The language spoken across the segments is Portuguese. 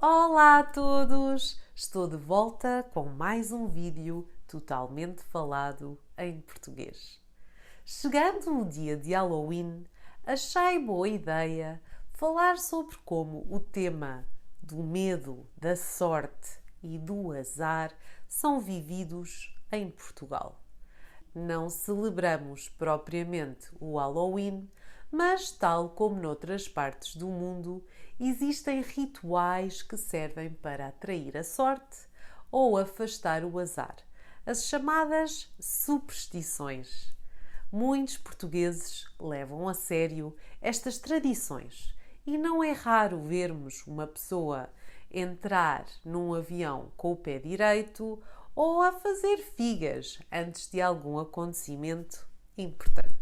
Olá a todos! Estou de volta com mais um vídeo totalmente falado em português. Chegando o dia de Halloween, achei boa ideia falar sobre como o tema do medo, da sorte e do azar são vividos em Portugal. Não celebramos propriamente o Halloween, mas, tal como noutras partes do mundo, existem rituais que servem para atrair a sorte ou afastar o azar, as chamadas superstições. Muitos portugueses levam a sério estas tradições e não é raro vermos uma pessoa entrar num avião com o pé direito ou a fazer figas antes de algum acontecimento importante.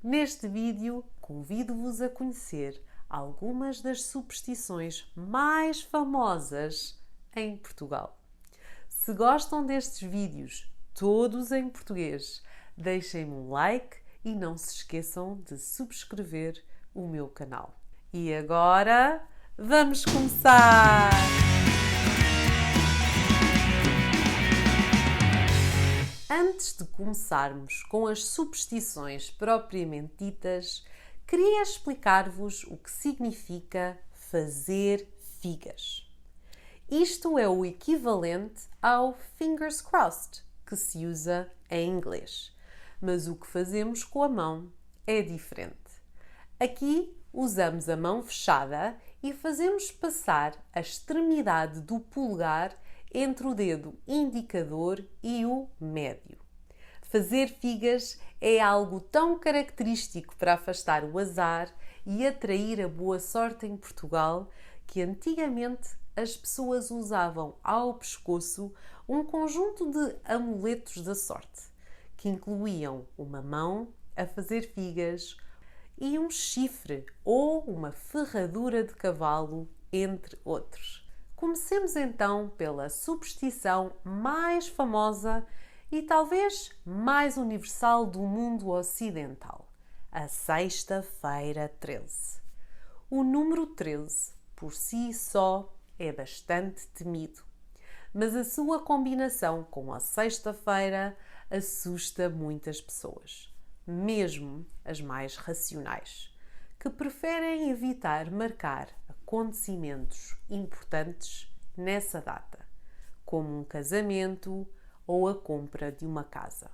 Neste vídeo, convido-vos a conhecer algumas das superstições mais famosas em Portugal. Se gostam destes vídeos, todos em português, deixem-me um like e não se esqueçam de subscrever o meu canal. E agora, vamos começar! Antes de começarmos com as superstições propriamente ditas, queria explicar-vos o que significa fazer figas. Isto é o equivalente ao fingers crossed, que se usa em inglês, mas o que fazemos com a mão é diferente. Aqui usamos a mão fechada e fazemos passar a extremidade do polegar entre o dedo indicador e o médio. Fazer figas é algo tão característico para afastar o azar e atrair a boa sorte em Portugal que antigamente as pessoas usavam ao pescoço um conjunto de amuletos da sorte, que incluíam uma mão a fazer figas e um chifre ou uma ferradura de cavalo, entre outros. Comecemos então pela superstição mais famosa e talvez mais universal do mundo ocidental, a Sexta-feira 13. O número 13, por si só, é bastante temido, mas a sua combinação com a sexta-feira assusta muitas pessoas, mesmo as mais racionais, que preferem evitar marcar acontecimentos importantes nessa data, como um casamento ou a compra de uma casa.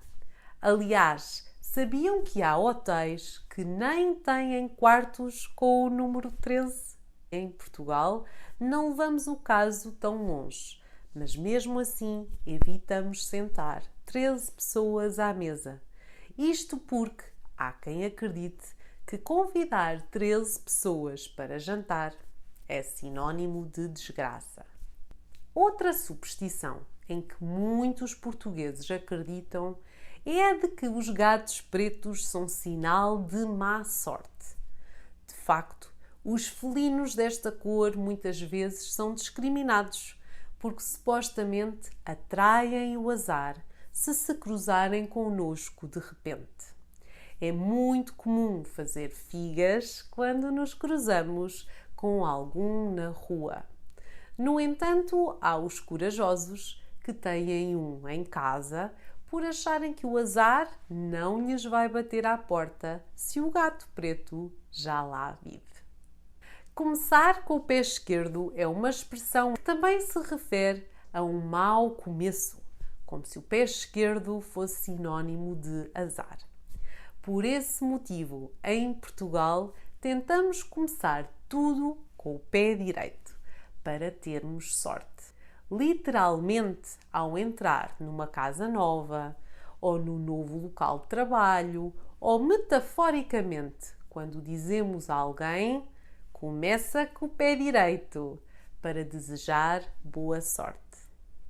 Aliás, sabiam que há hotéis que nem têm quartos com o número 13? Em Portugal, não levamos o caso tão longe, mas mesmo assim evitamos sentar 13 pessoas à mesa. Isto porque há quem acredite que convidar 13 pessoas para jantar é sinónimo de desgraça. Outra superstição em que muitos portugueses acreditam é a de que os gatos pretos são sinal de má sorte. De facto, os felinos desta cor muitas vezes são discriminados porque supostamente atraem o azar se cruzarem connosco de repente. É muito comum fazer figas quando nos cruzamos com algum na rua. No entanto, há os corajosos que têm um em casa por acharem que o azar não lhes vai bater à porta se o gato preto já lá vive. Começar com o pé esquerdo é uma expressão que também se refere a um mau começo, como se o pé esquerdo fosse sinónimo de azar. Por esse motivo, em Portugal, tentamos começar tudo com o pé direito, para termos sorte. Literalmente, ao entrar numa casa nova, ou no novo local de trabalho, ou metaforicamente, quando dizemos a alguém, começa com o pé direito, para desejar boa sorte.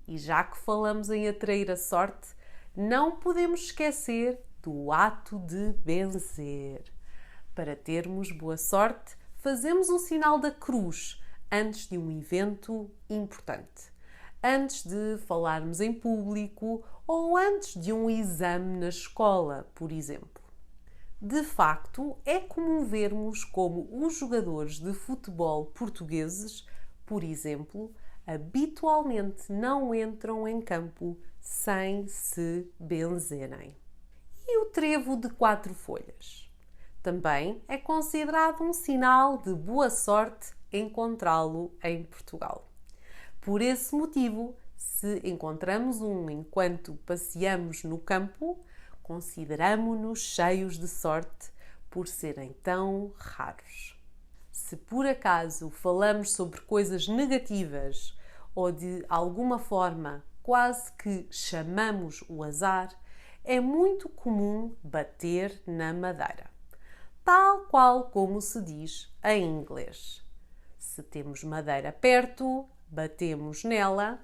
E já que falamos em atrair a sorte, não podemos esquecer do ato de benzer. Para termos boa sorte, fazemos o sinal da cruz antes de um evento importante, antes de falarmos em público ou antes de um exame na escola, por exemplo. De facto, é comum vermos como os jogadores de futebol portugueses Por exemplo, habitualmente não entram em campo sem se benzerem. E o trevo de 4 folhas? Também é considerado um sinal de boa sorte encontrá-lo em Portugal. Por esse motivo, se encontramos um enquanto passeamos no campo, consideramo-nos cheios de sorte por serem tão raros. Se por acaso falamos sobre coisas negativas ou de alguma forma quase que chamamos o azar, é muito comum bater na madeira, tal qual como se diz em inglês. Se temos madeira perto, batemos nela,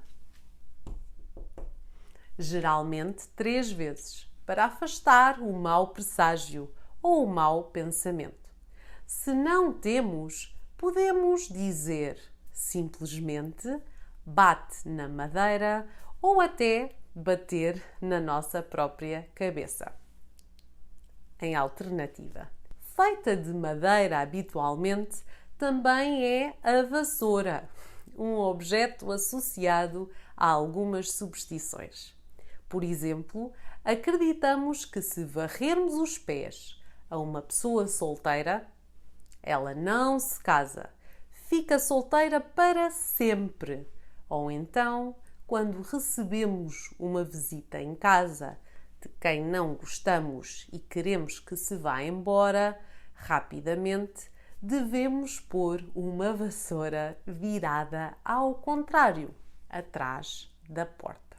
geralmente 3 vezes, para afastar o mau presságio ou o mau pensamento. Se não temos, podemos dizer simplesmente bate na madeira ou até bater na nossa própria cabeça. Em alternativa, feita de madeira habitualmente, também é a vassoura, um objeto associado a algumas superstições. Por exemplo, acreditamos que se varrermos os pés a uma pessoa solteira, ela não se casa, fica solteira para sempre. Ou então, quando recebemos uma visita em casa de quem não gostamos e queremos que se vá embora, rapidamente devemos pôr uma vassoura virada ao contrário, atrás da porta.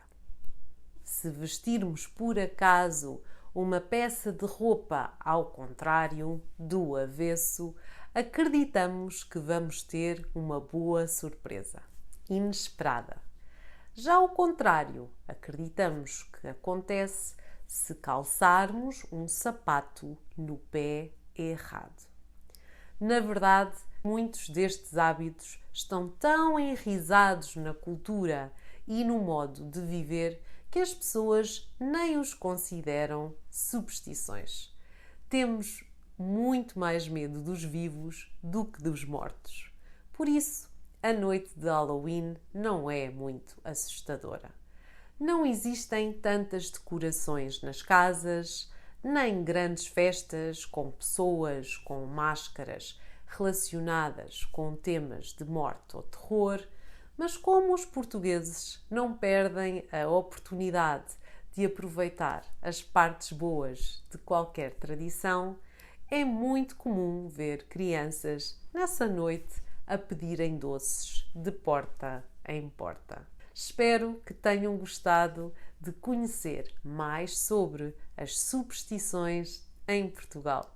Se vestirmos por acaso uma peça de roupa ao contrário, do avesso, acreditamos que vamos ter uma boa surpresa, inesperada. Já ao contrário, acreditamos que acontece se calçarmos um sapato no pé errado. Na verdade, muitos destes hábitos estão tão enraizados na cultura e no modo de viver que as pessoas nem os consideram superstições. Temos muito mais medo dos vivos do que dos mortos. Por isso, a noite de Halloween não é muito assustadora. Não existem tantas decorações nas casas, nem grandes festas com pessoas com máscaras relacionadas com temas de morte ou terror, mas como os portugueses não perdem a oportunidade de aproveitar as partes boas de qualquer tradição, é muito comum ver crianças nessa noite a pedirem doces de porta em porta. Espero que tenham gostado de conhecer mais sobre as superstições em Portugal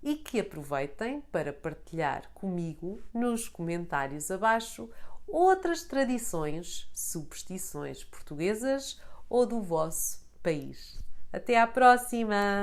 e que aproveitem para partilhar comigo nos comentários abaixo outras tradições, superstições portuguesas ou do vosso país. Até à próxima!